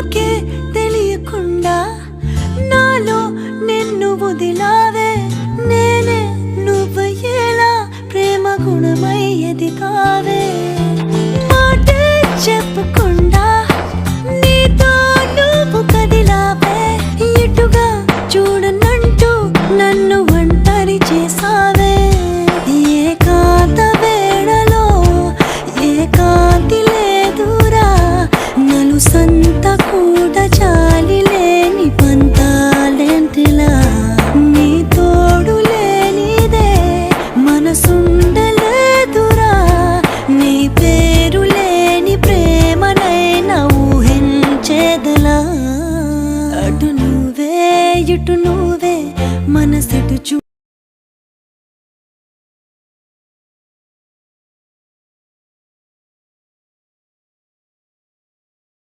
నాకే తెలియకుండా నాలో నిన్ను వదిలావే నేనే నువ్వయ్యేలా ప్రేమ గుణమయ్యేది కావే మాటే చెప్పకుండా నీతో నువ్వు కదిలావే ఇటుగా చూడనంటూ నన్ను ఒంటరి చేసావే ఏకాంత వేళలో ఏకాంతి లేదురా నలు సంత కూడా చాలి లేని పంతాలెంటిలా నీ తోడు లేనిదే మనసుండలేదురా నీ పేరు లేని ప్రేమనైనా ఊహించేదలా అటు నువ్వే ఇటు నువ్వే మనసెటు